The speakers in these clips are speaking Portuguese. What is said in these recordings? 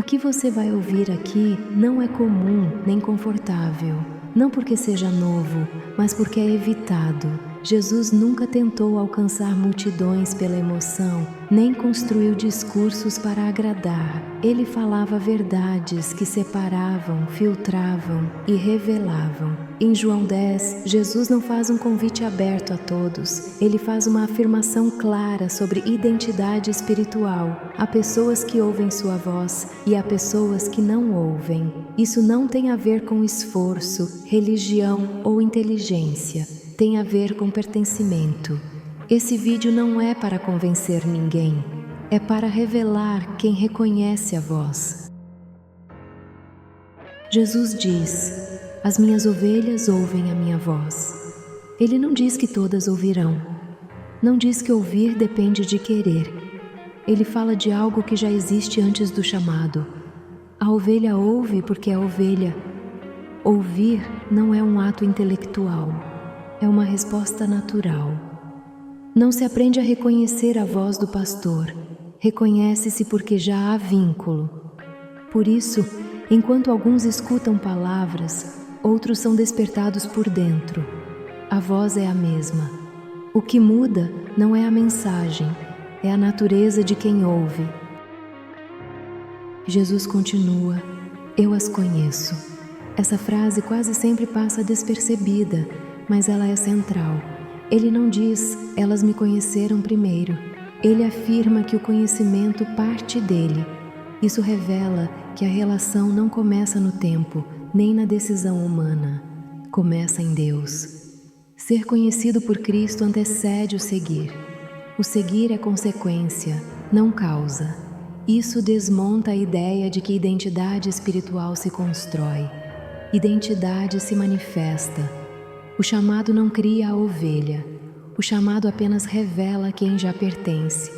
O que você vai ouvir aqui não é comum nem confortável, não porque seja novo, mas porque é evitado. Jesus nunca tentou alcançar multidões pela emoção, nem construiu discursos para agradar. Ele falava verdades que separavam, filtravam e revelavam. Em João 10, Jesus não faz um convite aberto a todos. Ele faz uma afirmação clara sobre identidade espiritual. Há pessoas que ouvem sua voz e há pessoas que não ouvem. Isso não tem a ver com esforço, religião ou inteligência. Tem a ver com pertencimento. Esse vídeo não é para convencer ninguém, é para revelar quem reconhece a voz. Jesus diz: as minhas ovelhas ouvem a minha voz. Ele não diz que todas ouvirão. Não diz que ouvir depende de querer. Ele fala de algo que já existe antes do chamado. A ovelha ouve porque é ovelha. Ouvir não é um ato intelectual. É uma resposta natural. Não se aprende a reconhecer a voz do pastor. Reconhece-se porque já há vínculo. Por isso, enquanto alguns escutam palavras, outros são despertados por dentro. A voz é a mesma. O que muda não é a mensagem, é a natureza de quem ouve. Jesus continua: eu as conheço. Essa frase quase sempre passa despercebida, mas ela é central. Ele não diz, elas me conheceram primeiro. Ele afirma que o conhecimento parte dele. Isso revela que a relação não começa no tempo, nem na decisão humana. Começa em Deus. Ser conhecido por Cristo antecede o seguir. O seguir é consequência, não causa. Isso desmonta a ideia de que identidade espiritual se constrói. Identidade se manifesta. O chamado não cria a ovelha. O chamado apenas revela quem já pertence.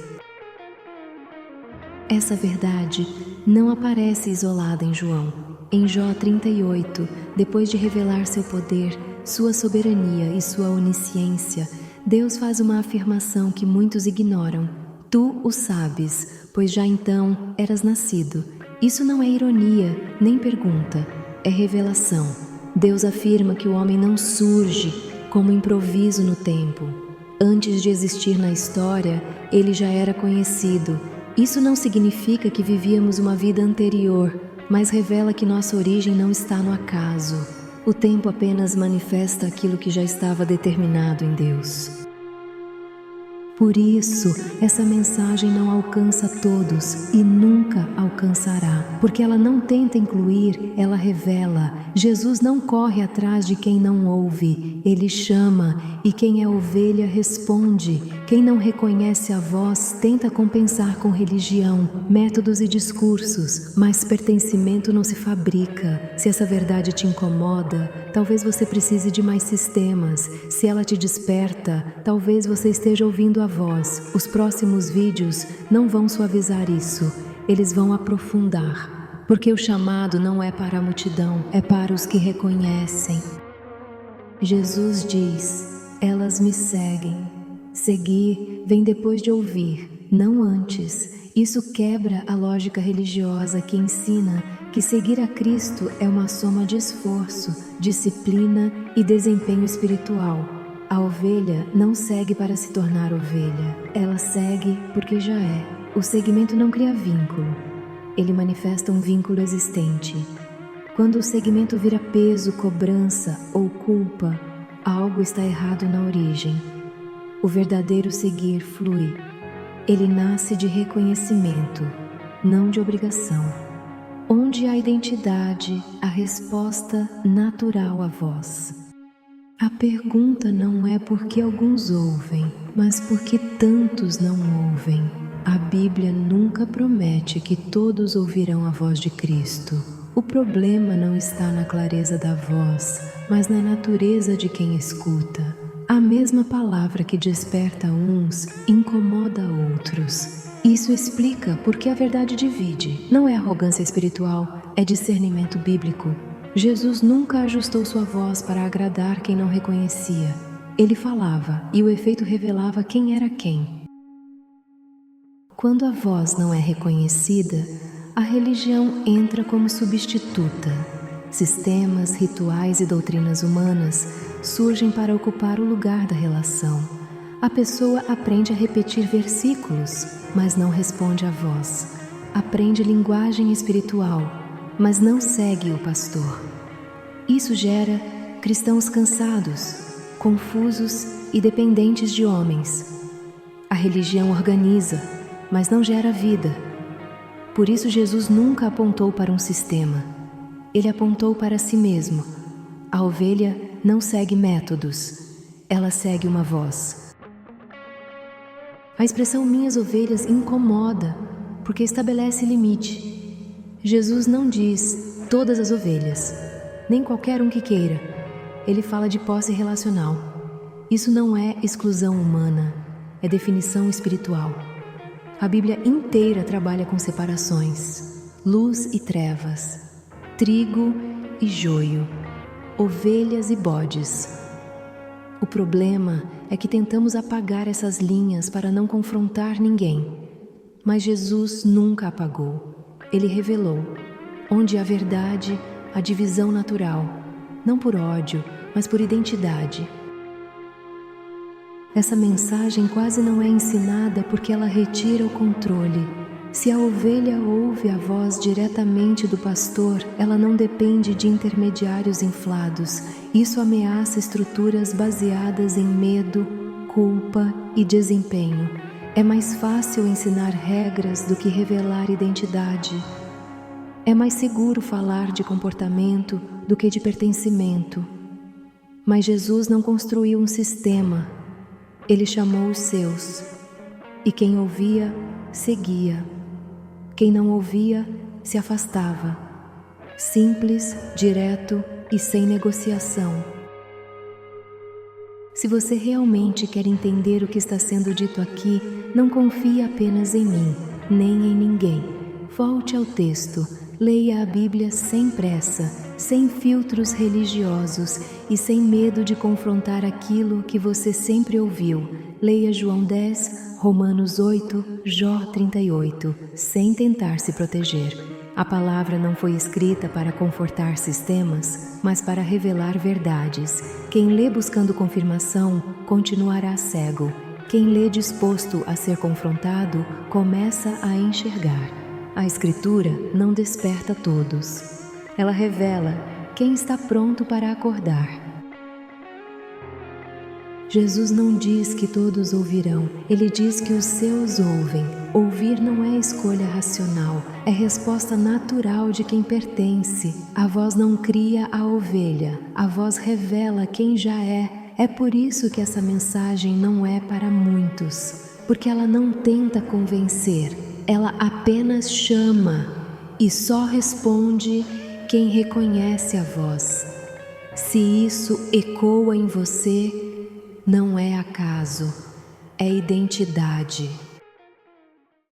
Essa verdade não aparece isolada em João. Em Jó 38, depois de revelar seu poder, sua soberania e sua onisciência, Deus faz uma afirmação que muitos ignoram. Tu o sabes, pois já então eras nascido. Isso não é ironia, nem pergunta. É revelação. Deus afirma que o homem não surge como improviso no tempo. Antes de existir na história, ele já era conhecido. Isso não significa que vivíamos uma vida anterior, mas revela que nossa origem não está no acaso. O tempo apenas manifesta aquilo que já estava determinado em Deus. Por isso, essa mensagem não alcança todos e nunca alcançará, porque ela não tenta incluir, ela revela. Jesus não corre atrás de quem não ouve, ele chama, e quem é ovelha responde. Quem não reconhece a voz tenta compensar com religião, métodos e discursos, mas pertencimento não se fabrica. Se essa verdade te incomoda, talvez você precise de mais sistemas. Se ela te desperta, talvez você esteja ouvindo a voz. Os próximos vídeos não vão suavizar isso, eles vão aprofundar. Porque o chamado não é para a multidão, é para os que reconhecem. Jesus diz: elas me seguem. Seguir vem depois de ouvir, não antes. Isso quebra a lógica religiosa que ensina que seguir a Cristo é uma soma de esforço, disciplina e desempenho espiritual. A ovelha não segue para se tornar ovelha, ela segue porque já é. O seguimento não cria vínculo, ele manifesta um vínculo existente. Quando o seguimento vira peso, cobrança ou culpa, algo está errado na origem. O verdadeiro seguir flui. Ele nasce de reconhecimento, não de obrigação. Onde há identidade, a resposta natural à voz. A pergunta não é por que alguns ouvem, mas por que tantos não ouvem. A Bíblia nunca promete que todos ouvirão a voz de Cristo. O problema não está na clareza da voz, mas na natureza de quem escuta. A mesma palavra que desperta uns incomoda outros. Isso explica por que a verdade divide. Não é arrogância espiritual, é discernimento bíblico. Jesus nunca ajustou sua voz para agradar quem não reconhecia. Ele falava e o efeito revelava quem era quem. Quando a voz não é reconhecida, a religião entra como substituta. Sistemas, rituais e doutrinas humanas surgem para ocupar o lugar da relação. A pessoa aprende a repetir versículos, mas não responde à voz. Aprende linguagem espiritual, mas não segue o pastor. Isso gera cristãos cansados, confusos e dependentes de homens. A religião organiza, mas não gera vida. Por isso Jesus nunca apontou para um sistema. Ele apontou para si mesmo. A ovelha não segue métodos, ela segue uma voz. A expressão minhas ovelhas incomoda, porque estabelece limite. Jesus não diz todas as ovelhas, nem qualquer um que queira. Ele fala de posse relacional. Isso não é exclusão humana, é definição espiritual. A Bíblia inteira trabalha com separações, luz e trevas, trigo e joio, ovelhas e bodes. O problema é que tentamos apagar essas linhas para não confrontar ninguém. Mas Jesus nunca apagou. Ele revelou. Onde há verdade, há divisão natural, não por ódio, mas por identidade. Essa mensagem quase não é ensinada porque ela retira o controle. Se a ovelha ouve a voz diretamente do pastor, ela não depende de intermediários inflados. Isso ameaça estruturas baseadas em medo, culpa e desempenho. É mais fácil ensinar regras do que revelar identidade. É mais seguro falar de comportamento do que de pertencimento. Mas Jesus não construiu um sistema. Ele chamou os seus. E quem ouvia, seguia. Quem não ouvia, se afastava. Simples, direto e sem negociação. Se você realmente quer entender o que está sendo dito aqui, não confie apenas em mim, nem em ninguém. Volte ao texto, leia a Bíblia sem pressa, sem filtros religiosos e sem medo de confrontar aquilo que você sempre ouviu. Leia João 10, Romanos 8, Jó 38, sem tentar se proteger. A palavra não foi escrita para confortar sistemas, mas para revelar verdades. Quem lê buscando confirmação, continuará cego. Quem lê disposto a ser confrontado, começa a enxergar. A Escritura não desperta todos. Ela revela quem está pronto para acordar. Jesus não diz que todos ouvirão, ele diz que os seus ouvem. Ouvir não é escolha racional, é resposta natural de quem pertence. A voz não cria a ovelha, a voz revela quem já é. É por isso que essa mensagem não é para muitos, porque ela não tenta convencer, ela apenas chama e só responde quem reconhece a voz. Se isso ecoa em você, não é acaso, é identidade.